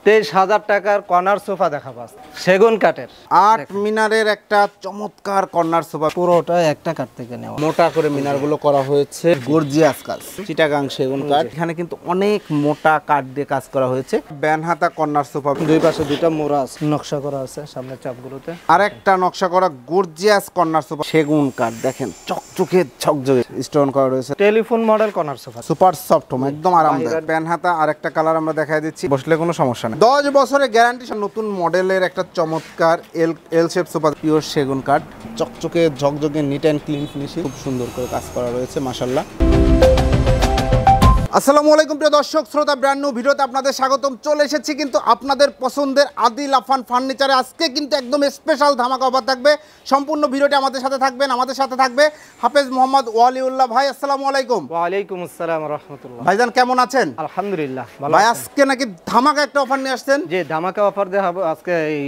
23,000 টাকার corner sofa দেখাবো সেগুন কাঠের। 8 মিনারের একটা চমৎকার কর্নার সোফা, পুরোটা একটা কাঠ থেকে নেওয়া, মোটা করে মিনারগুলো করা হয়েছে, গর্জিয়াস কাজ, চিটাগাং সেগুন কাঠ। এখানে কিন্তু অনেক মোটা কাঠ দিয়ে কাজ করা হয়েছে। ব্যানহাতা কর্নার সোফা, দুই পাশে দুইটা মোড়া আছে, নকশা করা আছে সামনের চাপগুলোতে। আর একটা নকশা করা গর্জিয়াস কর্নার সোফা, সেগুন কাঠ দেখেন চকচকে ঝকঝকে স্টোন করা রয়েছে। Telephone model corner sofa, super soft home, একদম আরামদায়ক। ব্যানহাতা আর একটা কালার আমরা দেখাই দিচ্ছি, বসলে কোনো সমস্যা নেই। 10 বছরের গ্যারান্টি, নতুন মডেলের একটা চমৎকার এল শেপ সোফা, পিওর সেগুন কাঠ, চকচকে ঝকঝকে নিট অ্যান্ড ক্লিন ফিনিশিং, খুব সুন্দর করে কাজ করা রয়েছে মাশাআল্লাহ। আসসালামু আলাইকুম প্রিয় দর্শক শ্রোতা, ব্র্যান্ড নিউ ভিডিওতে আপনাদের স্বাগতম। চলে এসেছি কিন্তু আপনাদের পছন্দের আদিল আফান ফার্নিচারে। আজকে কিন্তু একদম স্পেশাল ধামাকা অফার থাকবে। সম্পূর্ণ ভিডিওটি আমাদের সাথে থাকবেন। আমাদের সাথে থাকবে হাফেজ মোহাম্মদ ওয়ালিউল্লাহ ভাই। আসসালামু আলাইকুম। ওয়ালাইকুম আসসালাম ওয়া রাহমাতুল্লাহ। ভাইজান কেমন আছেন? আলহামদুলিল্লাহ ভালো। ভাই আজকে নাকি ধামাকা একটা অফার নিয়ে আসছেন? জি, ধামাকা অফার দেখাবো আজকে। এই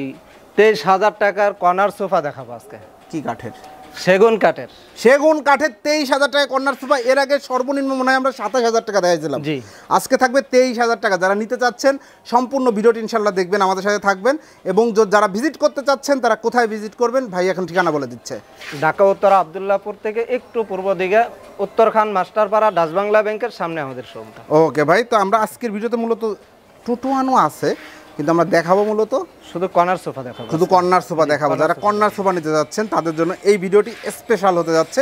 23,000 টাকার কর্নার সোফা দেখাবো আজকে। কি কাঠের? সেগুন কাঠের। সেগুন কাঠের 23,000 টাকা কর্নার সোফা। এর আগে সর্বনিম্ন মনে হয় আমরা 27,000 টাকা দেখাইছিলাম। জি, আজকে থাকবে 23,000 টাকা। যারা নিতে চাচ্ছেন সম্পূর্ণ ভিডিওটি ইনশাল্লাহ দেখবেন, আমাদের সাথে থাকবেন। এবং যারা ভিজিট করতে চাচ্ছেন তারা কোথায় ভিজিট করবেন ভাই এখন ঠিকানা বলে দিচ্ছে। ঢাকা উত্তর আব্দুল্লাহপুর থেকে একটু পূর্ব দিকে উত্তরখান মাস্টারপাড়া ডাচ বাংলা ব্যাংকের সামনে আমাদের শোরুমটা। ওকে ভাই, তো আমরা আজকের ভিডিওতে মূলত টোটোয়ানো আছে, কিন্তু আমরা দেখাবো মূলত শুধু কর্নার সোফা দেখাবো, শুধু কর্নার সোফা দেখাবো। যারা কর্নার সোফা নিতে যাচ্ছেন তাদের জন্য এই ভিডিওটি স্পেশাল হতে যাচ্ছে।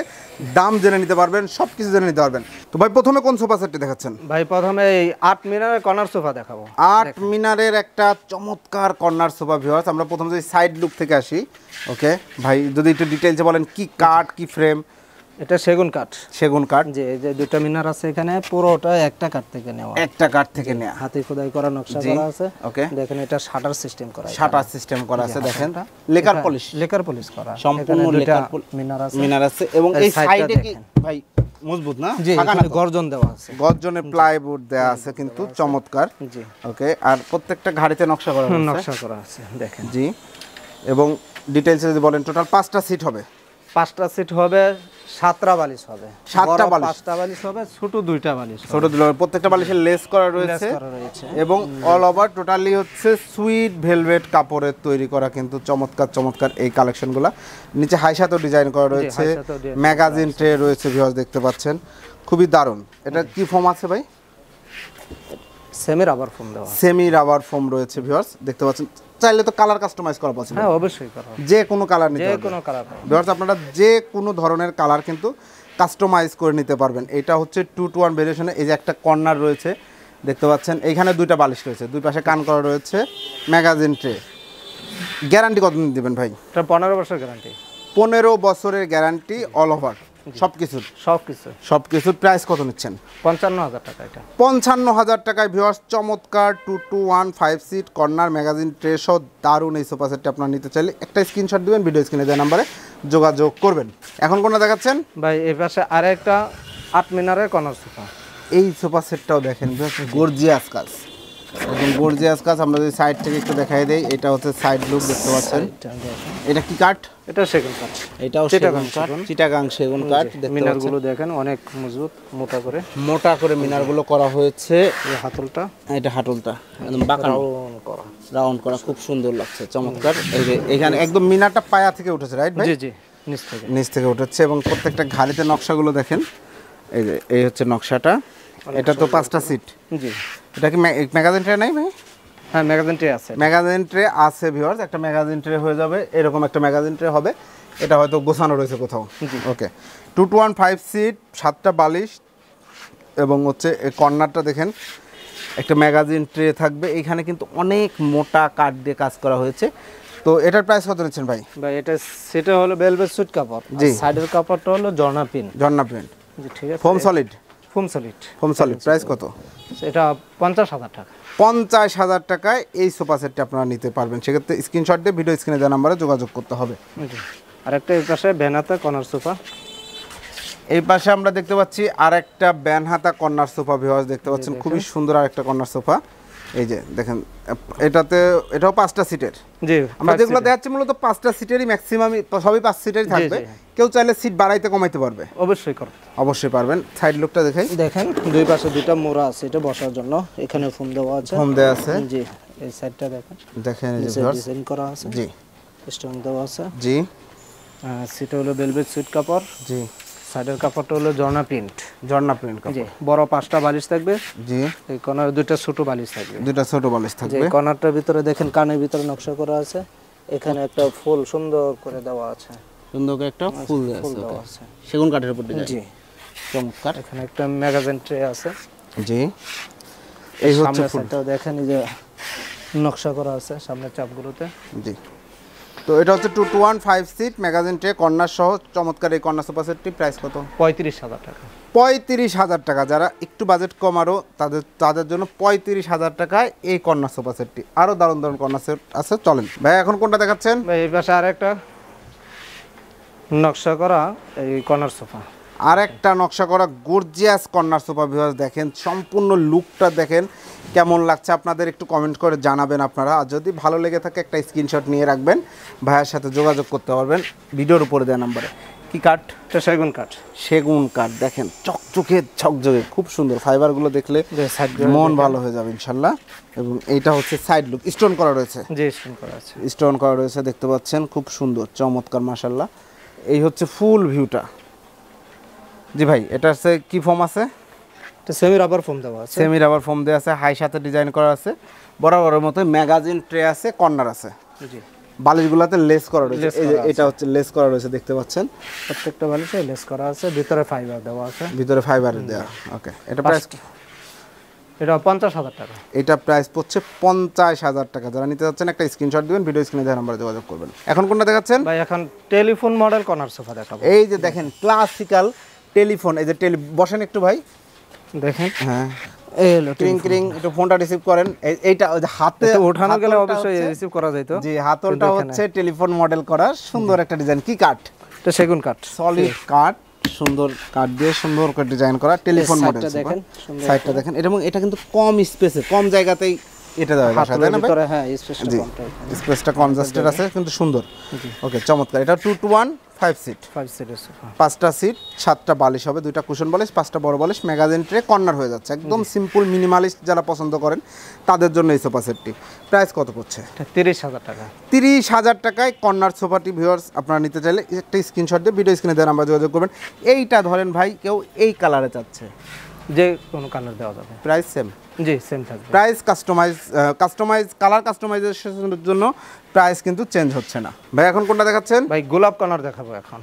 দাম জেনে নিতে পারবেন, সব কিছু জেনে নিতে পারবেন। তো ভাই প্রথমে কোন সোফা সেটটি দেখাচ্ছেন? ভাই প্রথমে এই 8 মিনারের কর্নার সোফা দেখাবো। 8 মিনারের একটা চমৎকার কর্নার সোফা ভিউয়ার্স। আমরা প্রথমে যদি সাইড লুক থেকে আসি। ওকে ভাই, যদি একটু ডিটেইলসে বলেন কি কাঠ, কি ফ্রেম? এটা সেগুন কাঠ। সেগুন কাঠ। যে এই যে দুটো মিনার আছে এখানে, পুরোটা একটা কাঠ থেকে নেওয়া, একটা কাঠ থেকে নেওয়া, হাতে খোদাই করা নকশা করা আছে। ওকে, দেখেন এটা শাটার সিস্টেম করা, শাটার সিস্টেম করা আছে। দেখেন লেকার পলিশ করা, সম্পূর্ণ লেকার মিনার আছে। এবং এই সাইডে কি ভাই মজবুত না? গর্জন দেওয়া আছে, গর্জনে প্লাইউড দেওয়া আছে কিন্তু চমৎকার। জি ওকে, আর প্রত্যেকটা ঘাড়িতে নকশা করা আছে দেখেন। জি, এবং ডিটেইলসে যদি বলেন টোটাল 5টা সিট হবে। 5টা সিট হবে, 7টা বালিশ হবে, 7টা বালিশ, 5টা বালিশ হবে, ছোট 2টা বালিশ, ছোট দুটো, প্রত্যেকটা বালিশের লেস করা রয়েছে। এবং অল ওভার টোটালি হচ্ছে সুইট ভেলভেট কাপড়ের তৈরি করা কিন্তু চমৎকার চমৎকার এই কালেকশনগুলো। নিচে হাইসাতেও ডিজাইন করা রয়েছে, ম্যাগাজিন ট্রে রয়েছে ভিউয়ার্স দেখতে পাচ্ছেন, খুবই দারুণ। এটা কি ফোম আছে ভাই? সেমি রাবার ফোম দেওয়া, সেমি রাবার ফোম রয়েছে ভিউয়ার্স দেখতে পাচ্ছেন। চাইলে তো কালার কাস্টমাইজ করা পসিবল। হ্যাঁ অবশ্যই করা, যে কোনো কালার নিতে পারবেন, যে কোনো কালার ভিউয়ার্স আপনারা যে কোনো ধরনের কালার কিন্তু কাস্টমাইজ করে নিতে পারবেন। এটা হচ্ছে 2-to-1 ভেরিয়েশনে। এই যে একটা কর্নার রয়েছে দেখতে পাচ্ছেন, এইখানে 2টা বালিশ রয়েছে, দুই পাশে কান করা রয়েছে, ম্যাগাজিন ট্রে। গ্যারান্টি কতদিন দিবেন ভাই? এটা 15 বছর গ্যারান্টি। 15 বছরের গ্যারান্টি অল ওভার সবকিছুর। প্রাইস কত নিচ্ছেন? 55,000 টাকা। এটা 55,000 টাকায় ভিউয়ার্স চমৎকার 2-to-1 5 seat corner magazine tray সহ দারুণ এই সোফা সেটটি আপনারা নিতে চাইলে একটা স্ক্রিনশট দিবেন, ভিডিও স্ক্রিনে দেওয়া নাম্বারে যোগাযোগ করবেন। এখন কোনটা দেখাচ্ছেন ভাই? এই পাশে আরেকটা 8 মিনারের কর্নার সোফা। এই সোফা সেটটাও দেখেন গর্জিয়াস কাজ, একদম গর্জিয়াস কাজ। আমরা যদি সাইড থেকে একটু দেখাই দেই, এটা হচ্ছে সাইড লুক দেখতে পাচ্ছেন। এটা কি কাঠ? এটা সেগুন কাঠ। এটাও চিটাগাং সেগুন কাঠ। মিনারগুলো দেখেন অনেক মজবুত, মোটা করে মিনারগুলো করা হয়েছে। এই হাতলটা, এটা হাতলটা একদম বাঁকা রাউন্ড করা, খুব সুন্দর লাগছে, চমৎকার। এই যে এখানে একদম মিনারটা পায়া থেকে উঠেছে, রাইট ভাই? জি জি, নিচ থেকে উঠেছে। এবং প্রত্যেকটা ঘাড়িতে নকশাগুলো দেখেন, এই যে এই হচ্ছে নকশাটা। এটা তো 5টা সিট। জি, এটা কি ম্যাগাজিন ট্রে নাই ভাই? হ্যাঁ ম্যাগাজিন ট্রে আছে, ম্যাগাজিন ট্রে আছে ভিউয়ার্স। একটা ম্যাগাজিন ট্রে হয়ে যাবে, এরকম একটা ম্যাগাজিন ট্রে হবে। এটা হয়তো গোছানো রয়েছে কোথাও। ওকে, 2-to-1 5 সিট, 7টা বালিশ। এবং হচ্ছে এই কর্নারটা দেখেন, একটা ম্যাগাজিন ট্রে থাকবে। এখানে কিন্তু অনেক মোটা কাঠ দিয়ে কাজ করা হয়েছে। তো এটার প্রাইস কত নিচ্ছেন ভাই? ভাই এটা সেটা হলো ভেলভেট সুইট কাপড়, আর সাইডের কাপড়টা হলো ঝর্ণা প্রিন্ট। জি ঠিক আছে। Foam solid. প্রাইস কত? এটা 50,000 টাকা। 50,000 টাকায় এই সোফা সেটটি আপনারা নিতে পারবেন। সেক্ষেত্রে স্ক্রিনশট দিয়ে ভিডিও স্ক্রিনে দেওয়া নাম্বারে যোগাযোগ করতে হবে। আরেকটা এই পাশে ব্যানহাতা কর্নার সোফা। এই পাশে আমরা দেখতে পাচ্ছি আরেকটা ব্যানহাতা কর্নার সোফা ভিউয়ার্স দেখতে পাচ্ছেন, খুবই সুন্দর আরেকটা কর্নার সোফা। এই যে দেখেন, এটাও 5টা সিটের। জি, আমরা যেগুলো দেখাচ্ছি মূলত 5টা সিটেরই, ম্যাক্সিমাম সবই 5 সিটেরই থাকবে। কেউ চাইলে সিট বাড়াইতে কমাইতে পারবে, অবশ্যই পারবেন। সাইড লুকটা দেখেন দুই পাশে দুইটা মোড়া আছে, এটা বসার জন্য। এখানে ফোম দেওয়া আছে, জি। এই সাইডটা দেখেন, দেখেন এই যে নিচে ভিউয়ার্স, ডিজাইন করা আছে, জি স্টোন দেওয়া আছে। জি সিটে হলো ভেলভেট সুইট কাপড়, জি, সাইডের কাপড়টা হলো ঝর্ণা প্রিন্ট। ঝর্ণা প্রিন্ট জি, কাপড়, বড় 5টা বালিশ থাকবে, জি এই কর্নার 2টা ছোট বালিশ থাকবে। দুইটা ছোট বালিশ যে থাকবে। কর্নারটার ভিতরে দেখেন কানের ভিতরে নকশা করা আছে, এখানে একটা ফুল সুন্দর করে দেওয়া আছে, সুন্দর করে একটা ফুল ফুল আছে, দেওয়া আছে। সেগুন কাঠের উপর ডিজাইন, জি, চমৎকার। এখানে একটা ম্যাগাজিন ট্রে আছে। জি, এই হচ্ছে সামনের ফুল, সাইডটাও দেখেন এই যে নকশা করা আছে সামনের চাপগুলোতে। জি। তো এটা হচ্ছে 2 to 1 5 seat magazine tray corner সহ চমৎকার এই কর্নার সোফা সেটটি প্রাইস কত? 35,000 টাকা। 35,000 টাকা। যারা একটু বাজেট কম আরও তাদের জন্য 35,000 টাকায় এই কর্নার সোফা সেটটি। আরও দারুণ দারুণ কর্নার সেট আছে, চলেন ভাই এখন কোনটা দেখাচ্ছেন? ভাই এই পাশে আরেকটা নকশা করা এই কর্নার সোফা, আর একটা নকশা করা গর্জিয়াস কর্নার সোফা। ভিউয়ার্স দেখেন সম্পূর্ণ লুকটা দেখেন কেমন লাগছে, আপনাদের একটু কমেন্ট করে জানাবেন আপনারা। আর যদি ভালো লেগে থাকে একটা স্ক্রিনশট নিয়ে রাখবেন, ভাইয়ের সাথে যোগাযোগ করতে পারবেন ভিডিওর উপরে দেওয়া নাম্বারে। কি কাঠ? এটা সেগুন কাঠ। সেগুন কাঠ, দেখেন চকচকে ঝকঝকে, খুব সুন্দর। ফাইবারগুলো দেখলে মন ভালো হয়ে যাবে ইনশাল্লাহ। এবং এইটা হচ্ছে সাইড লুক, স্টোন করা রয়েছে, জি স্টোন করা আছে, স্টোন করা রয়েছে দেখতে পাচ্ছেন, খুব সুন্দর চমৎকার মাশাল্লাহ। এই হচ্ছে ফুল ভিউটা। জি ভাই, এটা হচ্ছে কি ফর্ম আছে? এটা সেমি রাবার ফোম দেওয়া আছে, সেমি রাবার ফোম দেওয়া আছে, হাই সাথে ডিজাইন করা আছে, বরাবরের মতো ম্যাগাজিন ট্রে আছে, কর্নার আছে। জি, বালিশগুলোতে লেস করা রয়েছে, এই যে এটা হচ্ছে লেস করা রয়েছে দেখতে পাচ্ছেন, প্রত্যেকটা বালিশে লেস করা আছে, ভিতরে ফাইবার দেওয়া আছে, ভিতরে ফাইবারের দেওয়া। ওকে, এটা প্রাইস? এটা 50,000 টাকা। এটা প্রাইস পড়ছে 50,000 টাকা। যারা নিতে যাচ্ছেন একটা স্ক্রিনশট দিবেন, ভিডিও স্ক্রিনে দেওয়া নাম্বারে যোগাযোগ করবেন। এখন কোনটা দেখাচ্ছেন ভাই? এখন টেলিফোন মডেল কর্নার সোফা দেখাবো। এই যে দেখেন ক্লাসিক্যাল টেলিফোন, এই যে বসেন একটু ভাই, দেখেন হ্যাঁ এই হলো ক্রিং ক্রিং, একটু ফোনটা রিসিভ করেন। এইটা ওই যে হাতে ওঠানো গেলে অবশ্যই রিসিভ করা যাইতো। জি, হাতলটা হচ্ছে টেলিফোন মডেল করা, সুন্দর একটা ডিজাইন। কি কাঠ? এটা সেগুন কাঠ, সলিড কাঠ, সুন্দর কাঠ দিয়ে সুন্দর করে ডিজাইন করা টেলিফোন মডেল। দেখেন সাইডটা দেখেন, এবং এটা কিন্তু কম স্পেসে, কম জায়গাতেই এটা দেওয়া যায়, তাই না ভাই? হ্যাঁ, স্পেসটা জি, কমটা স্পেসটা কনজাস্টেড আছে কিন্তু সুন্দর। ওকে, চমৎকার। এটা 2 to 1 5 সিট, 5 সিটের সোফা, 5টা সিট, 7টা বালিশ হবে, 2টা কুশন বালিশ, 5টা বড় বালিশ, ম্যাগাজিন ট্রে, কর্নার হয়ে যাচ্ছে। একদম সিম্পল মিনিমালিস্ট যারা পছন্দ করেন তাদের জন্য এই সোফা সেটটি। প্রাইস কত পড়ছে? এটা 30,000 টাকা। 30,000 টাকায় কর্নার সোফাটি। ভিউয়ার্স আপনারা নিতে চাইলে একটা স্ক্রিনশট দিয়ে ভিডিও স্ক্রিনে দেওয়া নাম্বার যোগাযোগ করবেন। এইটা ধরেন ভাই কেউ এই কালারে চাচ্ছে, যে কোনো কালার দেওয়া যাবে, প্রাইস সেম। জি সেম থাকবে। প্রাইস কাস্টমাইজ কালার কাস্টমাইজেশনের জন্য প্রাইস কিন্তু চেঞ্জ হচ্ছে না। ভাই এখন কোনটা দেখাচ্ছেন? ভাই গোলাপ কর্নার দেখাবো এখন।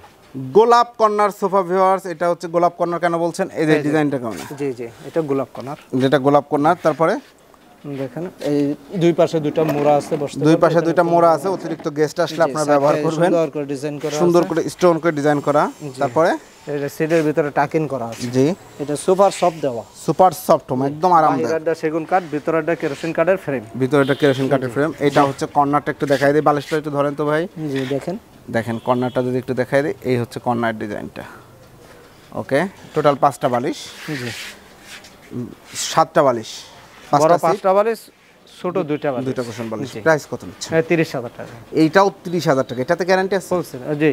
গোলাপ কর্নার সোফা। ভিউয়ার্স এটা হচ্ছে গোলাপ কর্নার কেন বলছেন? এই যে ডিজাইনটা কেমন? জি জি, এটা গোলাপ কর্নার, যেটা গোলাপ কর্নার। তারপরে দেখেন এই দুই পাশে দুইটা মোড়া আছে, বসতে দুই পাশে দুইটা মোড়া আছে, অতিরিক্ত গেস্ট আসলে আপনারা ব্যবহার করবেন। সুন্দর করে ডিজাইন করা, সুন্দর করে স্টোন করে ডিজাইন করা। তারপরে এটা সিটের ভিতরে টাকিন করা আছে। জি, এটা সুপার সফট দেওয়া, সুপার সফট হোম, একদম আরামদায়ক। বাইরেরটা সেগুন কাঠ, ভিতরেরটা কেরোসিন কাঠের ফ্রেম। ভিতরেটা কেরোসিন কাঠের ফ্রেম। এটা হচ্ছে কর্নারটা, একটু দেখাই দিই, বালিশটা একটু ধরেন তো ভাই। জি দেখেন, দেখেন কর্নারটা যদি একটু দেখাই দিই, এই হচ্ছে কর্নার ডিজাইনটা। ওকে, টোটাল 5টা বালিশ, জি 7টা বালিশ, বড় 5টা সিট, 5টা বালিশ, ছোট দুইটা বালিশ, দুইটা কুশন বালিশ। জি। প্রাইস কত নিচ্ছে? 30,000 টাকা। এইটাও 30,000 টাকা। এটাতে গ্যারান্টি আছে? জি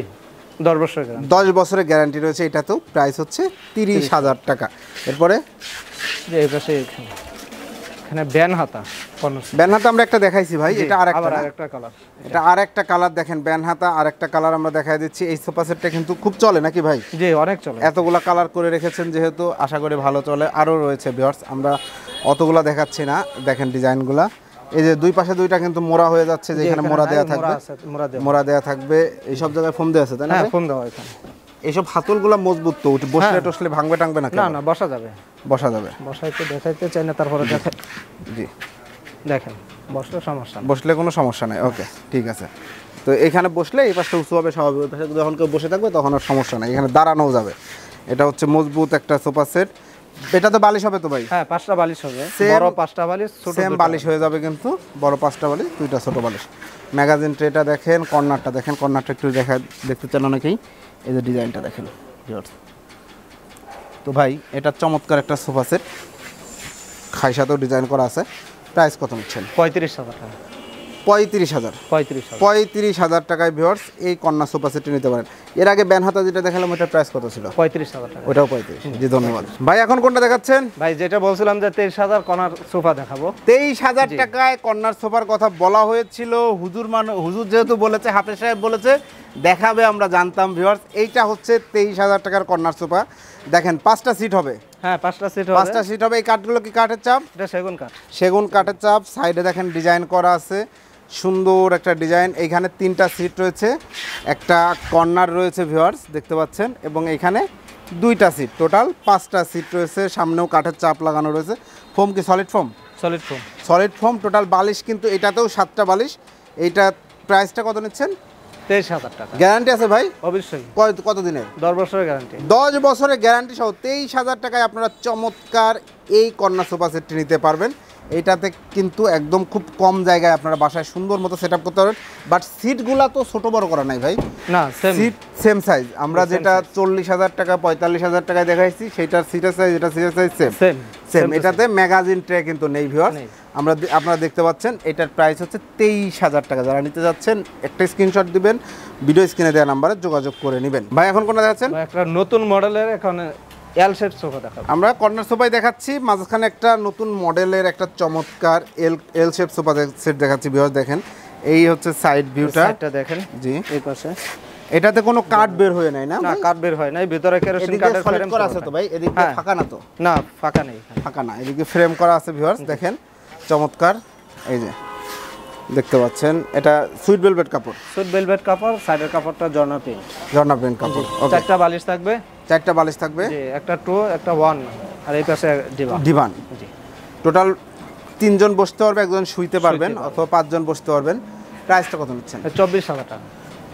10 বছর গ্যারান্টি। 10 বছরের গ্যারান্টি রয়েছে। এটাতেও প্রাইস হচ্ছে 30,000 টাকা। এরপরে যে এই পাশে এখানে ব্যান হাতা কর্নার, ব্যানহাতা আমরা একটা দেখাইছি ভাই, এটা আরেকটা আবার না? আরেকটা কালার, এটা আরেকটা কালার। দেখেন ব্যানহাতা আরেকটা কালার আমরা দেখাই দিচ্ছি। এই সোফা সেটটা কিন্তু খুব চলে নাকি ভাই? জি অনেক চলে। এতগুলা কালার করে রেখেছেন যেহেতু, আশা করি ভালো চলে। আরও রয়েছে ভিউয়ার্স, আমরা অতগুলা দেখাচ্ছি না। দেখেন ডিজাইনগুলা, এই যে দুই পাশে দুইটা কিন্তু মোড়া হয়ে যাচ্ছে, যে এখানে মোড়া দেওয়া থাকবে, মোড়া দেওয়া থাকবে। এই সব জায়গায় ফোম দেওয়া আছে তাই না? হ্যাঁ ফোম দেওয়া এখানে। এইসব হাতলগুলা মজবুত তো, বসলে টসলে ভাঙবে টাঙবে না? না না, বসা যাবে, বসা যাবে। বসাইতে দেখাইতে চাই না, তারপরে দেখেন, জি দেখেন বসলে সমস্যা না, বসলে কোনো সমস্যা নেই। ওকে ঠিক আছে। তো এখানে বসলে এই পাশটা উঁচু হবে স্বাভাবিক, ওই পাশে যখন কেউ বসে থাকবে তখন আর সমস্যা নেই, এখানে দাঁড়ানোও যাবে। এটা হচ্ছে মজবুত একটা সোফা সেট। এটা তো বালিশ হবে তো ভাই? হ্যাঁ 5টা বালিশ হবে, Same- বড় 5টা বালিশ, ছোট সেম বালিশ হয়ে যাবে কিন্তু, বড় 5টা বালিশ, 2টা ছোট বালিশ। ম্যাগাজিন ট্রেটা দেখেন, কর্নারটা দেখেন, কর্নারটা একটু দেখতে চান অনেকেই। এই যে ডিজাইনটা দেখেন ভিউয়ার্স। তো ভাই এটা চমৎকার একটা সোফা সেট, খাই সাথেও ডিজাইন করা আছে। প্রাইস কত নিচ্ছেন? 35,000 টাকা। 35,000 35,000 টাকায় ভিউয়ার্স এই কন্যা সোফা সেটটি নিতে পারেন। এর আগে ব্যানহাতা যেটা দেখালাম ওটার প্রাইস কত ছিল? 35,000 টাকা। ওটাও 35। জি ধন্যবাদ ভাই। এখন কোনটা দেখাচ্ছেন? ভাই যেটা বলছিলাম যে 23,000 কর্নার সোফা দেখাবো। 23,000 টাকায় কর্নার সোফার কথা বলা হয়েছিল। হুজুর যেহেতু বলেছে, হাফেজ সাহেব বলেছে দেখাবে, আমরা জানতাম ভিউয়ার্স। এইটা হচ্ছে 23,000 টাকার কর্নার সোফা। দেখেন 5টা সিট হবে। হ্যাঁ 5টা সিট হবে। 5টা সিট হবে। এই কাঠগুলো কি কাঠের চাপ? এটা সেগুন কাঠ। সেগুন কাঠের চাপ। সাইডে দেখেন ডিজাইন করা আছে, সুন্দর একটা ডিজাইন। এইখানে 3টা সিট রয়েছে, একটা কর্নার রয়েছে ভিউয়ার্স দেখতে পাচ্ছেন, এবং এইখানে 2টা সিট, টোটাল 5টা সিট রয়েছে। সামনেও কাঠের চাপ লাগানো রয়েছে। ফোম কি solid foam? Solid foam. Solid foam. Total বালিশ কিন্তু এটাতেও 7টা বালিশ। এইটা প্রাইসটা কত নিচ্ছেন? 23,000 টাকা। গ্যারান্টি আছে ভাই? অবশ্যই। কত দিনের? 10 বছরের গ্যারান্টি। 10 বছরের গ্যারান্টি সহ 23,000 টাকায় আপনারা চমৎকার এই কর্নার সোফা সেটটি নিতে পারবেন। এইটাতে কিন্তু একদম খুব কম জায়গায় আপনারা বাসায় সুন্দর মতো সেট আপ করতে পারবেন। বাট সিটগুলা তো ছোট বড় করা নাই ভাই, না সেম সিট সেম সাইজ। আমরা যেটা 40,000 টাকা 45,000 টাকায় দেখাইছি সেটার সিটের সাইজ, এটা সিটের সাইজ সেম সেম। এটাতে ম্যাগাজিন ট্রে কিন্তু নেই ভিউয়ার্স। আপনারা দেখতে পাচ্ছেন এটার প্রাইস হচ্ছে 23,000 টাকা। যারা নিতে যাচ্ছেন একটা স্ক্রিনশট দিবেন, ভিডিও স্ক্রিনে দেওয়া নাম্বারে যোগাযোগ করে নেবেন। ভাই এখন কোনটা দেখাচ্ছেন? একটা নতুন মডেলের এখন এল শেপ সোফা দেখাবো। আমরা কর্নার সোফাই দেখাচ্ছি, মাঝখানে একটা নতুন মডেলের একটা চমৎকার এল শেপ সোফা সেট দেখাচ্ছি ভিউয়ার্স। দেখেন এই হচ্ছে সাইড ভিউটা, এটা দেখেন। জি এই পাশে এটাতে কোনো কাট বের হয়ে নাই না? না কাট বের হয় নাই, ভিতরে কেরোসিন কাঠের ফ্রেম করা আছে তো ভাই। এদিকে ফাঁকা না তো? না ফাঁকা নেই, ফাঁকা না, এদিকে ফ্রেম করা আছে ভিউয়ার্স। দেখেন চমৎকার, এই যে দেখতে পাচ্ছেন এটা সুইট ভেলভেট কাপড়। সুইট ভেলভেট কাপড়, সাইডের কাপড়টা জর্না প্রিন্ট। জর্না প্রিন্ট কাপড়। ওকে। 4টা বালিশ থাকবে। 4টা বালিশ থাকবে। জি একটা 2 একটা 1 আর এই পাশে ডিভান। জি টোটাল 3 জন বসতে পারবে, একজন শুইতে পারবেন, অথবা 5 জন বসতে পারবেন। প্রাইসটা কত নিচ্ছেন? 24,000 টাকা।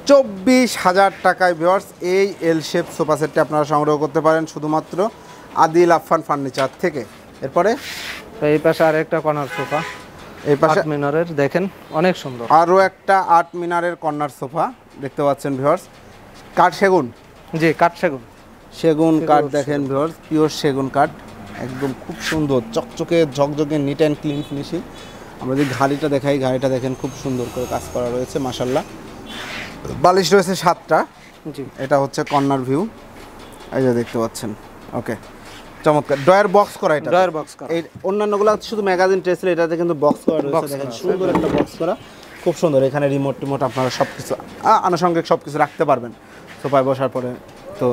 24,000 টাকায় ভিউয়ার্স এই এল শেপ সোফা সেটটি আপনারা সংগ্রহ করতে পারেন শুধুমাত্র আদিল আফফান ফার্নিচার থেকে। এরপরে এই পাশে আরেকটা কর্নার সোফা, এই পাশে 8 মিনারের, দেখেন অনেক সুন্দর। আরও একটা 8 মিনারের কর্নার সোফা দেখতে পাচ্ছেন ভিউয়ার্স। কাঠ সেগুন? জি কাঠ সেগুন। সেগুন কাঠ দেখেন ভিউয়ার্স, পিওর সেগুন কাঠ, একদম খুব সুন্দর চকচকে ঝকঝকে নিট অ্যান্ড ক্লিন ফিনিশিং। আমরা যদি ঘাড়িটা দেখাই, ঘাড়িটা দেখেন খুব সুন্দর করে কাজ করা রয়েছে মাশাআল্লাহ। বালিশ রয়েছে 7টা। জি এটা হচ্ছে কর্নার ভিউ, এই যে দেখতে পাচ্ছেন। ওকে চমৎকার। ডয়ার বক্স করা, এটা ডয়ার বক্স করা। এই অন্যান্যগুলো শুধু ম্যাগাজিন ট্রে ছিল, এটাতে কিন্তু বক্স করা রয়েছে। দেখেন সুন্দর একটা বক্স করা, খুব সুন্দর। এখানে রিমোট টিমোট আপনারা সব কিছু আনুষঙ্গিক সব কিছু রাখতে পারবেন সোফায় বসার পরে। তো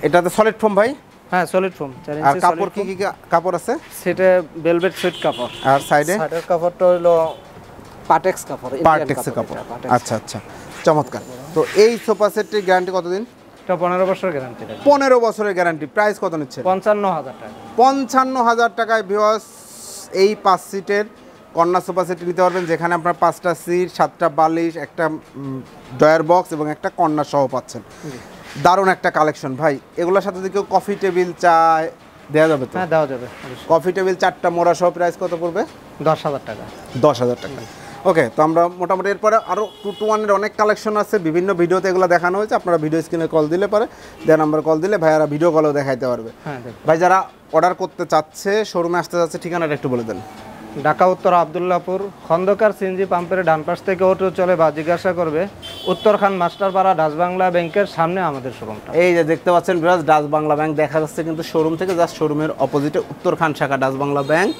এটাতে সলিড ফোম ভাই? হ্যাঁ সলিড ফোম। আর কাপড় কি কি কাপড় আছে? সেটা ভেলভেট সুইট কাপড়। আর সাইডে? সাইডের কাপড়টা হলো পার্টেক্স কাপড়। পার্টেক্সের কাপড়। আচ্ছা আচ্ছা চমৎকার। তো এই সোফা সেটটির গ্যারান্টি কতদিন? এটা 15 বছরের গ্যারান্টি। 15 বছরের গ্যারান্টি। প্রাইস কত নিচ্ছে? 55,000 টাকা। 55,000 টাকায় ভিউয়ার্স এই 5 সিটের কর্নার সোফা সেট নিতে পারবেন, যেখানে আপনার 5টা সিট, 7টা বালিশ, একটা ডয়ার বক্স এবং একটা কর্নার সহ পাচ্ছেন। দারুণ একটা কালেকশন ভাই। এগুলোর সাথে যদি কেউ কফি টেবিল চায় দেওয়া যাবে তো? হ্যাঁ দেওয়া যাবে। কফি টেবিল 4টা মোড়া সহ প্রাইস কত পড়বে? 10,000 টাকা। 10,000 টাকা। ওকে, তো আমরা মোটামুটি এরপরে আরও 2-to-1 অনেক কালেকশন আছে, বিভিন্ন ভিডিওতে এগুলো দেখানো হয়েছে। আপনারা ভিডিও স্ক্রিনে কল দিলে পরে দেওয়া নাম্বার কল দিলে ভাইয়ারা ভিডিও কলেও দেখাইতে পারবে। হ্যাঁ ভাই যারা অর্ডার করতে চাচ্ছে, শোরুমে আসতে চাচ্ছে, ঠিকানাটা একটু বলে দেন। ঢাকা উত্তর আব্দুল্লাহপুর, খন্দকার সিএনজি পাম্পের ডান পাশ থেকে অটো চলে বা জিজ্ঞাসা করবে উত্তরখান মাস্টারপাড়া ডাচ বাংলা ব্যাংকের সামনে আমাদের শোরুমটা। এই যে দেখতে পাচ্ছেন বিরাজ ডাচ বাংলা ব্যাংক দেখা যাচ্ছে কিন্তু শোরুম থেকে, জাস্ট শোরুমের অপোজিটে উত্তরখান শাখা Dutch Bangla bank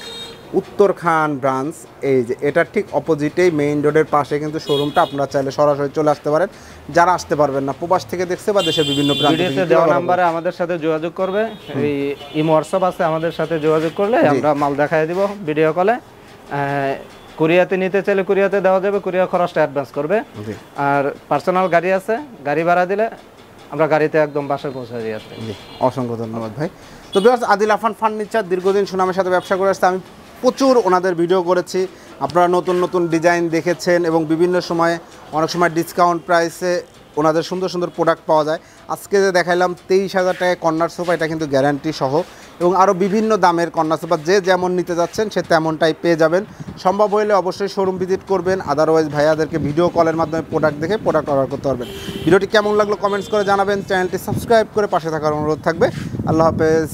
Uttarkhan branch. এই যে এটার ঠিক অপোজিটেই মেইন রোডের পাশে কিন্তু শোরুমটা। আপনারা চাইলে সরাসরি চলে আসতে পারেন, যারা আসতে পারবেন না, প্রবাস থেকে দেখছে বা দেশের বিভিন্ন প্রান্ত ভিডিওতে দেওয়া নাম্বারে আমাদের সাথে যোগাযোগ করবে। এই ইমো হোয়াটসঅ্যাপ আছে, আমাদের সাথে যোগাযোগ করলে আমরা মাল দেখাই দিব ভিডিও কলে। কুরিয়াতে নিতে চাইলে কুরিয়াতে দেওয়া যাবে, কুরিয়ার খরচটা অ্যাডভান্স করবে। আর পার্সোনাল গাড়ি আছে, গাড়ি ভাড়া দিলে আমরা গাড়িতে একদম বাসায় পৌঁছে দিয়ে আসবো। অসংখ্য ধন্যবাদ ভাই। তো বিকজ আদিল আফফান ফার্নিচার দীর্ঘদিন সুনামের সাথে ব্যবসা করে আসছে। আমি প্রচুর ওনাদের ভিডিও করেছি, আপনারা নতুন নতুন ডিজাইন দেখেছেন এবং বিভিন্ন সময়ে অনেক সময় ডিসকাউন্ট প্রাইসে ওনাদের সুন্দর সুন্দর প্রোডাক্ট পাওয়া যায়। আজকে যে দেখাইলাম 23,000 টাকায় কর্নার সোফা, এটা কিন্তু গ্যারান্টি সহ, এবং আরও বিভিন্ন দামের কর্নার সোফা যে যেমন নিতে যাচ্ছেন সে তেমনটাই পেয়ে যাবেন। সম্ভব হলে অবশ্যই শোরুম ভিজিট করবেন, আদারওয়াইজ ভাইয়াদেরকে ভিডিও কলের মাধ্যমে প্রোডাক্ট দেখে প্রোডাক্ট অর্ডার করতে পারবেন। ভিডিওটি কেমন লাগলো কমেন্টস করে জানাবেন, চ্যানেলটি সাবস্ক্রাইব করে পাশে থাকার অনুরোধ থাকবে। আল্লাহ হাফেজ।